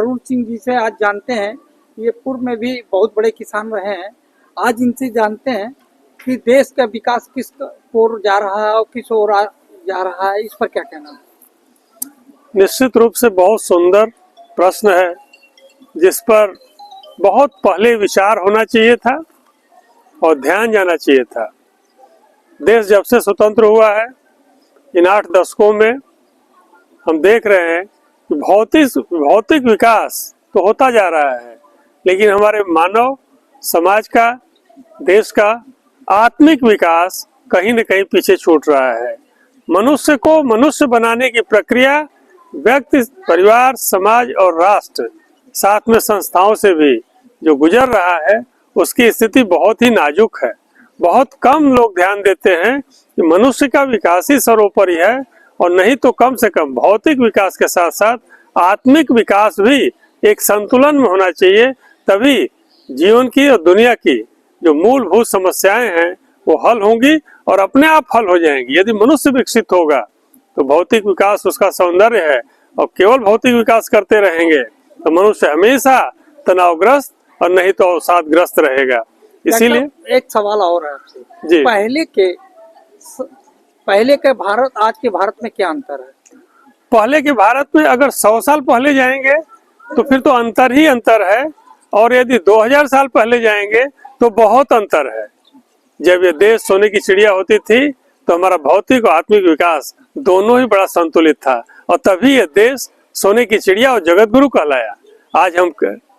अरुण सिंह जी से आज जानते हैं। ये पूर्व में भी बहुत बड़े किसान रहे हैं। आज इनसे जानते हैं कि देश का विकास किस ओर जा रहा है और किस ओर जा रहा है, इस पर क्या कहना है? निश्चित रूप से बहुत सुंदर प्रश्न है, जिस पर बहुत पहले विचार होना चाहिए था और ध्यान जाना चाहिए था। देश जब से स्वतंत्र हुआ है, इन 8 दशकों में हम देख रहे हैं कि भौतिक विकास तो होता जा रहा है, लेकिन हमारे मानव समाज का, देश का आत्मिक विकास कहीं न कहीं पीछे छूट रहा है। मनुष्य को मनुष्य बनाने की प्रक्रिया व्यक्ति, परिवार, समाज और राष्ट्र, साथ में संस्थाओं से भी जो गुजर रहा है, उसकी स्थिति बहुत ही नाजुक है। बहुत कम लोग ध्यान देते हैं कि मनुष्य का विकास ही सर्वोपरि है, और नहीं तो कम से कम भौतिक विकास के साथ साथ आत्मिक विकास भी एक संतुलन में होना चाहिए। तभी जीवन की और दुनिया की जो मूलभूत समस्याएं हैं वो हल होंगी और अपने आप हल हो जाएंगी। यदि मनुष्य विकसित होगा तो भौतिक विकास उसका सौंदर्य है, और केवल भौतिक विकास करते रहेंगे तो मनुष्य हमेशा तनावग्रस्त और नहीं तो अवसादग्रस्त रहेगा। इसीलिए एक सवाल और है आपसे जी, पहले के भारत, आज के भारत में क्या अंतर है? पहले के भारत में अगर 100 साल पहले जाएंगे तो फिर तो अंतर ही अंतर है, और यदि 2000 साल पहले जाएंगे तो बहुत अंतर है। जब ये देश सोने की चिड़िया होती थी तो हमारा भौतिक और आत्मिक विकास दोनों ही बड़ा संतुलित था, और तभी ये देश सोने की चिड़िया और जगत गुरु कहलाया। आज हम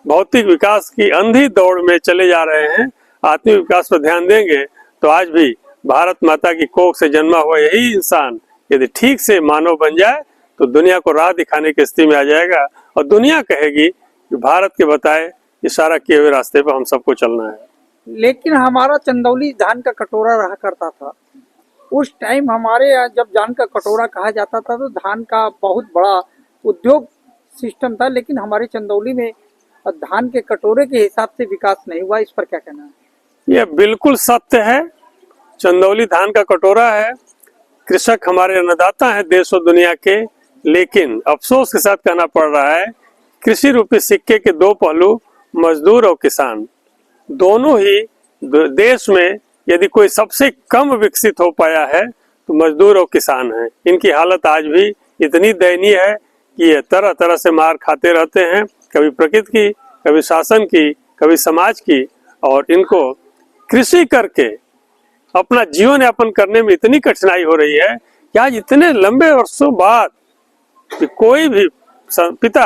भौतिक विकास की अंधी दौड़ में चले जा रहे हैं। आत्मिक विकास पर ध्यान देंगे तो आज भी भारत माता की कोख से जन्मा हुआ यही इंसान यदि ठीक से मानव बन जाए तो दुनिया को राह दिखाने की स्थिति में आ जाएगा, और दुनिया कहेगी कि भारत के बताए इशारा किए हुए रास्ते पर हम सबको चलना है। लेकिन हमारा चंदौली धान का कटोरा रहा करता था। उस टाइम हमारे यहाँ जब धान का कटोरा कहा जाता था तो धान का बहुत बड़ा उद्योग सिस्टम था, लेकिन हमारे चंदौली में धान के कटोरे के हिसाब से विकास नहीं हुआ। इस पर क्या कहना है? यह बिल्कुल सत्य है। चंदौली धान का कटोरा है। कृषक हमारे अन्नदाता हैं देश और दुनिया के, लेकिन अफसोस के साथ कहना पड़ रहा है, कृषि रूपी सिक्के के 2 पहलू, मजदूर और किसान, दोनों ही देश में यदि कोई सबसे कम विकसित हो पाया है तो मजदूर और किसान हैं। इनकी हालत आज भी इतनी दयनीय है कि ये तरह तरह से मार खाते रहते हैं, कभी प्रकृति की, कभी शासन की, कभी समाज की, और इनको कृषि करके अपना जीवन यापन करने में इतनी कठिनाई हो रही है कि आज इतने लंबे वर्षों बाद कि कोई भी पिता,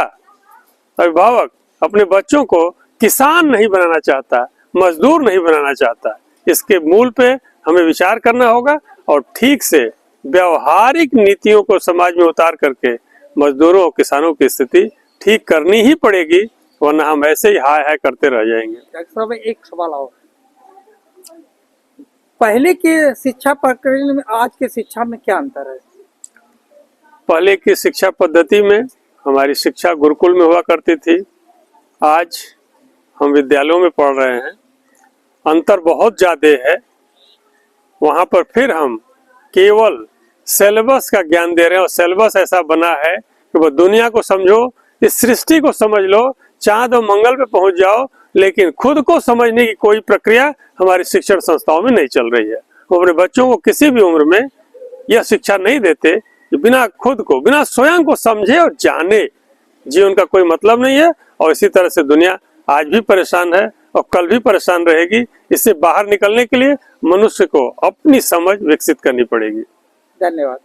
अभिभावक अपने बच्चों को किसान नहीं बनाना चाहता, मजदूर नहीं बनाना चाहता। इसके मूल पे हमें विचार करना होगा और ठीक से व्यवहारिक नीतियों को समाज में उतार करके मजदूरों और किसानों की स्थिति ठीक करनी ही पड़ेगी, वरना हम ऐसे ही हाय हाय करते रह जाएंगे। डॉक्टर साहब, एक सवाल और, पहले के शिक्षा प्रक्रिया में आज के शिक्षा में क्या अंतर है? पहले की शिक्षा पद्धति में हमारी शिक्षा गुरुकुल में हुआ करती थी, आज हम विद्यालयों में पढ़ रहे हैं। अंतर बहुत ज्यादा है। वहां पर फिर हम केवल सिलेबस का ज्ञान दे रहे हैं, और सिलेबस ऐसा बना है कि वो दुनिया को समझो, इस सृष्टि को समझ लो, चांद और मंगल पे पहुंच जाओ, लेकिन खुद को समझने की कोई प्रक्रिया हमारी शिक्षण संस्थाओं में नहीं चल रही है। वो अपने बच्चों को किसी भी उम्र में यह शिक्षा नहीं देते कि बिना खुद को, बिना स्वयं को समझे और जाने जीवन का कोई मतलब नहीं है। और इसी तरह से दुनिया आज भी परेशान है और कल भी परेशान रहेगी। इससे बाहर निकलने के लिए मनुष्य को अपनी समझ विकसित करनी पड़ेगी। धन्यवाद।